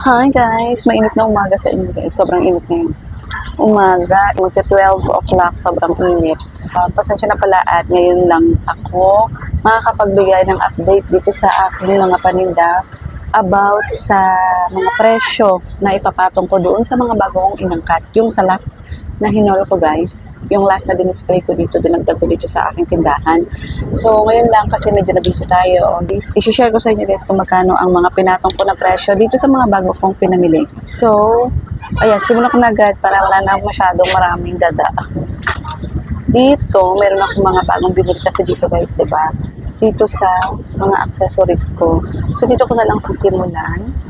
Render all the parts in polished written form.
Hi guys! Mainit na umaga sa inyo guys. Sobrang init ngayon. Umaga, magta 12 o'clock, sobrang init. Pasensya na pala at ngayon lang ako makakapagbigay ng update dito sa aking mga paninda about sa mga presyo na ipapatong ko doon sa mga bago kong inangkat. Yung sa last na hinolo ko guys, yung last na dinisplay ko dito, dinagdag ko dito sa aking tindahan. So ngayon lang kasi medyo na-busy tayo. I-share ko sa inyo guys kung magkano ang mga pinatong ko na presyo dito sa mga bago kong pinamili. So, ayan, simulan ko na agad para wala na masyadong maraming dada. Dito, meron ako mga bagong binili kasi dito guys, 'di ba? Dito sa mga accessories ko. So dito ko na lang sisimulan.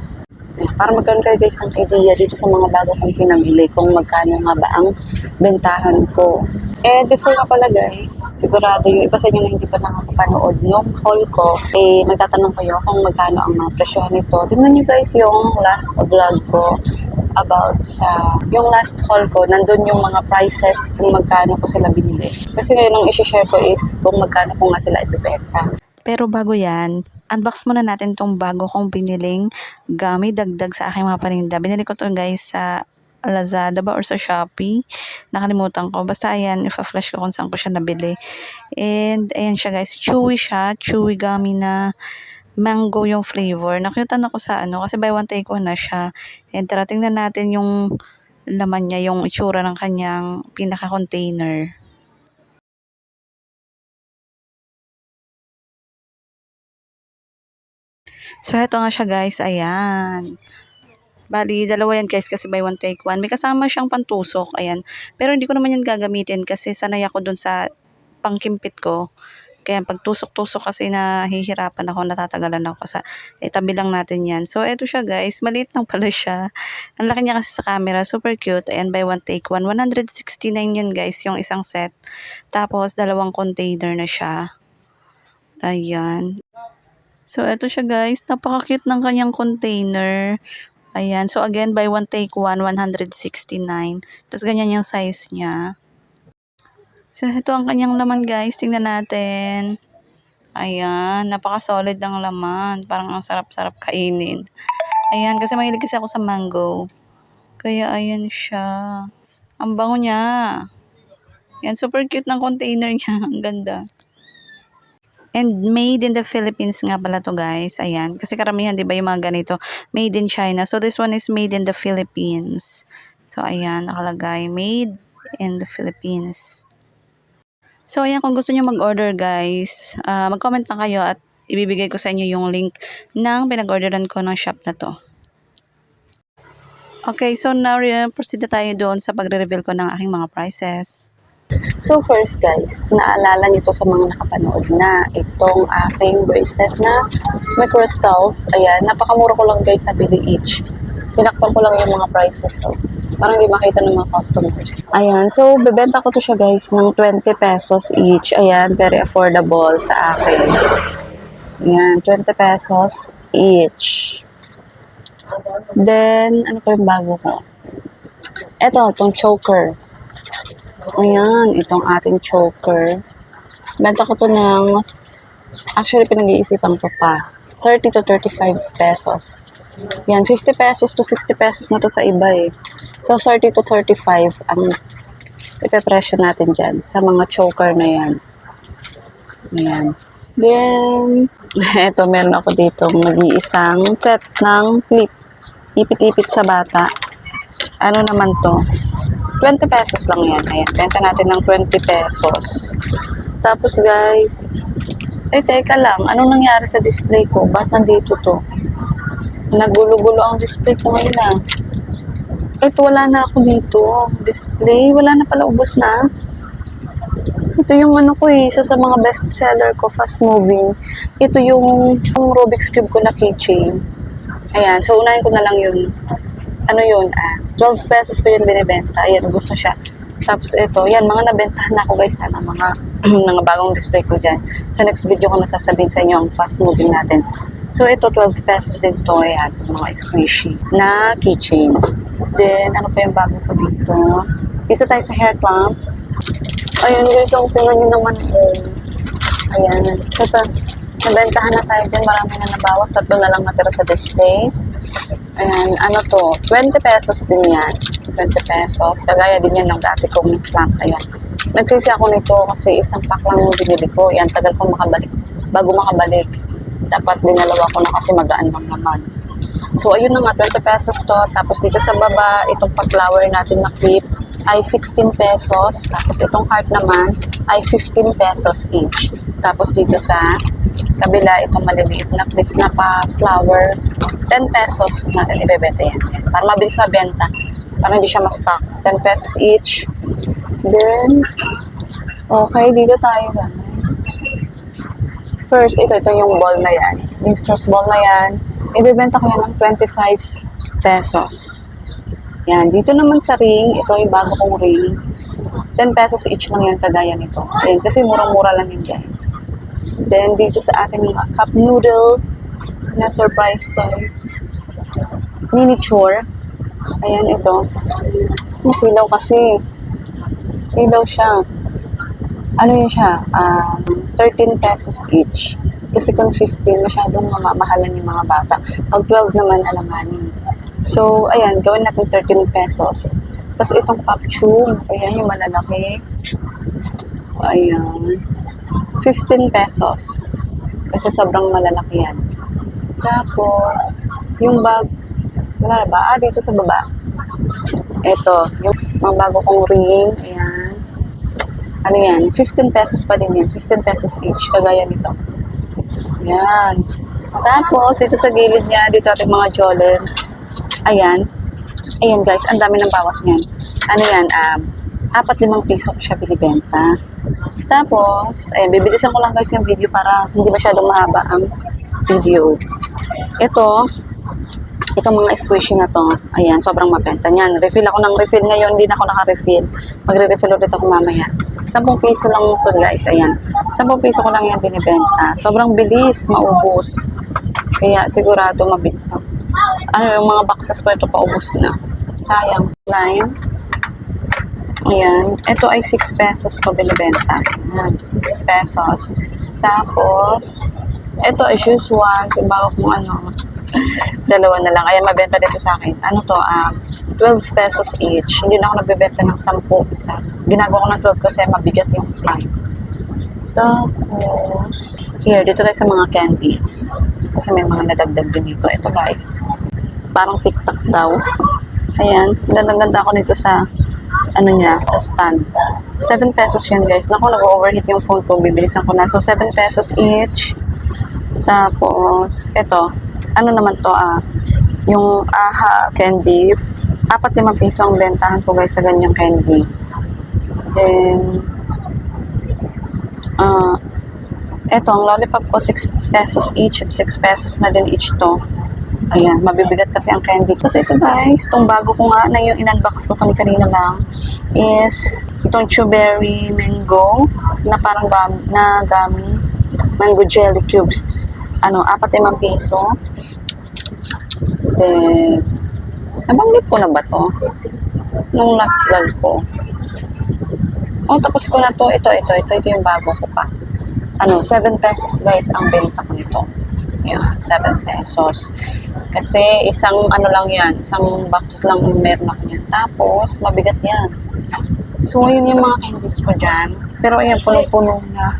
Para magkaroon kayo guys ng idea dito sa mga bago kong pinamili kung magkano nga ba ang bentahan ko. And before nga pala guys, sigurado yung iba sa inyo na hindi pa nakakapanood nung haul ko, magtatanong kayo kung magkano ang mga presyohan nito. Tingnan nyo guys yung last vlog ko about sa yung last haul ko, nandun yung mga prices kung magkano ko sila binili. Kasi ngayon ang isi-share ko is kung magkano ko nga sila ibebenta. Pero bago yan, unbox muna natin tong bago kong biniling gamit dagdag sa aking mga paninda. Binili ko to guys sa Lazada ba or sa Shopee. Nakalimutan ko. Basta ayan, ipa-flash ko kung saan ko siya nabili. And ayan siya guys, chewy siya. Chewy gummy na mango yung flavor. Nakyutan ako sa kasi buy one take one na siya. And tara tingnan natin yung laman niya, yung itsura ng kanyang pinaka-container. So, heto nga siya guys. Ayan. Bali, dalawa yan guys kasi buy one take one. May kasama siyang pantusok. Ayan. Pero hindi ko naman yan gagamitin kasi sanay ako dun sa pangkimpit ko. Kaya pag tusok-tusok kasi nahihirapan ako, natatagalan ako sa tabi lang natin yan. So, eto siya guys. Maliit lang pala siya. Ang laki niya kasi sa camera. Super cute. Ayan, buy one take one. 169 yan guys, yung isang set. Tapos, dalawang container na siya. Ayan. So, eto siya guys. Napaka-cute ng kanyang container. Ayan. So, again, buy one take one, 169. Tapos, ganyan yung size niya. So, ito ang kanyang laman guys. Tingnan natin. Ayan. Napaka-solid ng laman. Parang ang sarap-sarap kainin. Ayan. Kasi mahilig kasi ako sa mango. Kaya, ayan siya. Ang bango niya. Ayan. Super cute ng container niya. Ang ganda. And made in the Philippines nga pala to guys. Ayan. Kasi karamihan, di ba yung mga ganito, made in China. So, this one is made in the Philippines. So, ayan. Nakalagay, made in the Philippines. So, ayan. Kung gusto nyo mag-order guys, mag-comment lang kayo at ibibigay ko sa inyo yung link ng pinag-orderan ko ng shop na to. Okay. So, now, proceed na tayo doon sa pagre-reveal ko ng aking mga prices. So first guys, naalala niyo to sa mga nakapanood na itong aking bracelet na may crystals. Ayan, napakamura ko lang guys na bili each. Tinakpan ko lang yung mga prices. So, parang hindi makita ng mga customers. Ayan, so bebenta ko to siya guys ng 20 pesos each. Ayan, very affordable sa akin. Ayan, 20 pesos each. Then, ano pa yung bago ko? Itong choker. Ayan, itong ating choker. Benta ko to ng, actually pinag-iisipan ko pa, 30 to 35 pesos. Yan, 50 pesos to 60 pesos na to sa iba eh. So, 30 to 35 ang ipepresyo natin dyan sa mga choker na yan. Ayan. Then, eto meron ako dito nag-iisang set ng clip. Ipit-ipit sa bata. Ano naman to? 20 pesos lang yan. Ayan, benta natin ng 20 pesos. Tapos guys, teka lang. Anong nangyari sa display ko? Ba't nandito to? Nagulo-gulo ang display ko ngayon ah. Ito, wala na ako dito. Display, wala na pala, ubos na. Ito yung ko isa sa mga best seller ko, fast moving. Ito yung Rubik's Cube ko na keychain. Ayan, so unahin ko na lang yung 12 pesos ko yun binibenta. Ayan, ubos na siya. Tapos ito, yan, mga nabentahan na ako guys. Sana mga, mga bagong display ko dyan. Sa next video ko nasasabihin sa inyo ang fast moving natin. So ito, 12 pesos din to. Ayan, mga squishy na keychain. Then, ano pa yung bago ko dito? Dito tayo sa hair clamps. Ayun guys, ang puno nyo naman ko. Ayan. So ito, nabentahan na tayo dyan. Marami na nabawas. 3 na lang natira sa display. Ayan, ano to, 20 pesos din yan. 20 pesos. Kagaya din yan ng dati kong planks. Ayan. Nagsisi ako nito kasi isang pack lang yung binili ko. Yan, tagal kong makabalik. Bago makabalik, dapat dinalawa ko na kasi magaan lang naman. So, ayun na nga, 20 pesos to. Tapos dito sa baba, itong pa-flower natin na clip ay 16 pesos. Tapos itong heart naman ay 15 pesos each. Tapos dito sa kabila, itong maliliit na clips na pa-flower, 10 pesos natin ibebenta yan. Para mabilis mabenta. Para hindi siya ma-stock. 10 pesos each. Then, okay, dito tayo guys. First, ito yung ball na yan. Yung stress ball na yan. Ibebenta ko yan ng 25 pesos. Yan. Dito naman sa ring, ito yung bago kong ring. 10 pesos each lang yan kagaya nito. Ayan, kasi murang-mura lang yan guys. Then, dito sa ating mga cup noodle na surprise toys. Miniature. Ayan, ito. Masilaw kasi. Silaw siya. Ano yun siya? 13 pesos each. Kasi kung 15, masyadong mamamahalan yung mga bata. Pag 12 naman, alanganin. So, ayan, gawin natin 13 pesos. Tapos itong pop tube, ayan, yung malalaki. Ayan. 15 pesos. Kasi sobrang malalaki yan. Tapos, yung bag, wala ba? Dito sa baba. Ito, yung mga bago kong ring, ayan. Ano yan? 15 pesos pa din yan. 15 pesos each, kagaya nito. Ayan. Tapos, dito sa gilid niya, dito ating mga Jolens. Ayan. Ayan guys, ang dami ng bawas niyan. Ano yan? 4-5 piso ko siya binibenta. Tapos, ayan, bibilisan ko lang guys yung video para hindi masyadong mahaba ang video. Itong mga squishy na to, ayan, sobrang mabenta niyan. Refill ako ng refill ngayon, hindi na ako naka-refill. Magre-refill ulit ako mamaya. 10 piso lang to guys, ayan. 10 piso ko lang yan binibenta. Sobrang bilis, maubos. Kaya sigurado mabilis na. Ano, yung mga boxes ko ito paubos na. Sayang. Lime. Ayan. Ito ay 6 pesos ko binibenta. Ayan, 6 pesos. Tapos, ito as usual, yung bago kong ano, dalawa na lang. Ayan, mabenta dito sa akin. Ano to, 12 pesos each. Hindi na ako nagbebenta ng 10 isa. Ginagawa ko ng 12 kasi mabigat yung slime. Tapos, here, dito tayo sa mga candies. Kasi may mga nadagdag din dito. Ito guys, parang TikTok daw. Ayan, ganda-ganda ako nito sa ano niya, sa stand. 7 pesos yan guys. Naku, nag-overheat yung phone ko. Bibilisan ko na. So, 7 pesos each. Tapos, ito, ano naman to, yung AHA candy, 4-5 piso ang bentahan ko guys sa ganyang candy. Then, eto, ang lollipop ko, 6 pesos each, 6 pesos na din each to. Ayan, mabibigat kasi ang candy. Kasi ito guys, itong bago ko nga na yung in-unbox ko kanina lang is itong Chewberry Mango na parang gummy, mango jelly cubes. Ano, 4-5 piso. Then, nabanggit ko na ba to? Nung last vlog ko. Tapos ko na to. Ito yung bago ko pa. Ano, 7 pesos guys ang benta ko nito. Ayan, 7 pesos. Kasi isang ano lang yan, isang box lang meron ako yan. Tapos, mabigat yan. So, yun yung mga candies ko dyan. Pero ayan, puno-puno na.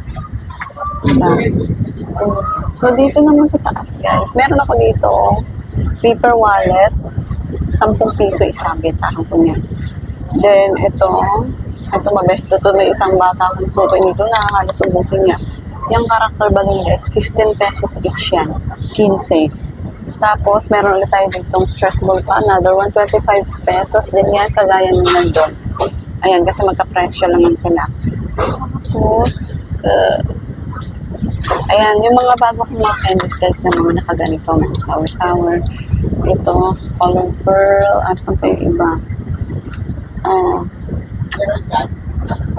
So, dito naman sa taas guys, meron ako dito paper wallet, 10 piso isa, bentahan ko niyan. Then, ito mabenta to, may isang bata akong suko nito na halos ubusin niya. Yung character balloon guys, 15 pesos each yan, 15. Tapos, meron ulit tayo ditong stress ball pa, another 125 pesos din yan, kagaya nyo nandun. Ayan, kasi magka-price siya lang sila. Tapos, ayan, yung mga bago kong mga candies guys na mga nakaganito, mga sour. Ito, color pearl, saan pa yung iba?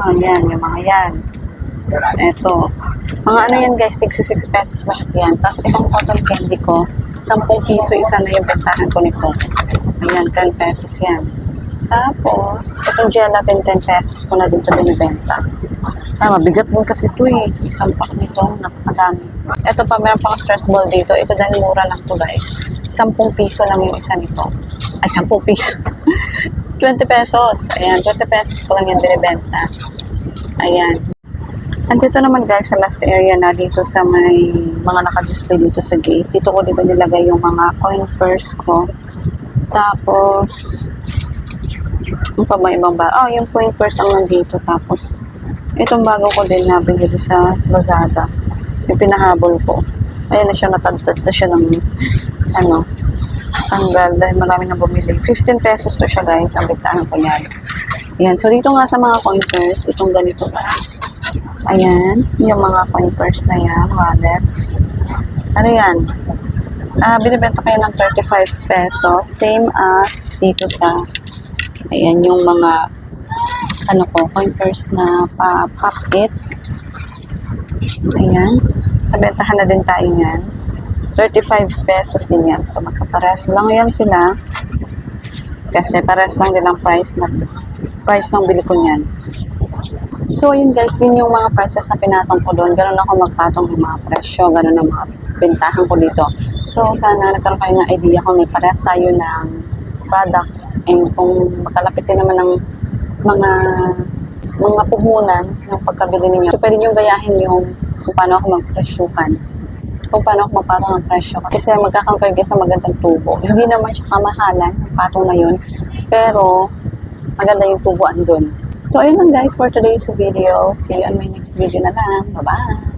Ayan, yung mga yan. Ito, mga ano yan guys, tig 6 pesos lahat yan. Tapos itong cotton candy ko, 10 piso isa na yung bentahan ko nito. Ayan, 10 pesos yan. Tapos, itong gelatin 10 pesos ko na din ito binibenta. Mabigat din kasi ito eh. Isang pack nito, napakadami. Ito pa, meron pang stress ball dito. Ito din mura lang to guys. 10 piso lang yung isa nito. Ay, 10 piso. 20 pesos. Ayan, 20 pesos ko lang yan binibenta. Ayan. Andito naman guys sa last area na dito sa may mga naka-display dito sa gate. Dito ko diba nilagay yung mga coin purse ko. Tapos, yung pa ba ibang ba? Oh, yung coin purse ang nandito. Tapos, itong bago ko din nabili sa Lazada. Yung pinahabol ko. Ayan na siya, natagtad na siya ng tanggal dahil marami na bumili. 15 pesos to siya guys. Ang bigtaan ko yan. Ayan. So, dito nga sa mga coin purse, itong ganito guys. Ayan, yung mga coin purse na yan, wallets. Ano yan? Binibenta kayo ng 35 pesos. Same as dito sa, ayan, yung mga, coin purse na pa-pop-it. Ayan. Nabentahan na din tayo yan. 35 pesos din yan. So, magkapares lang yan sila. Kasi pares lang din ang price ng bili ko niyan. So, yun guys, yun yung mga prices na pinatong ko doon. Ganun ako magpatong ng mga presyo. Ganun ang mga bentahan ko dito. So, sana nagkaroon kayo ng idea kung may pares tayo ng products and kung magkalapit din naman ng mga puhunan ng pagkabili ninyo. So, pwede nyo gayahin yung kung paano ako magpresyuhan. Kung paano ako magpatong ng presyo. Kasi magkakaroon kayo guys ng magandang tubo. Hindi naman siya kamahalan, yung patong na yun. Pero, maganda yung tubuan doon. So, ayun lang guys for today's video. See you on my next video na lang. Bye-bye!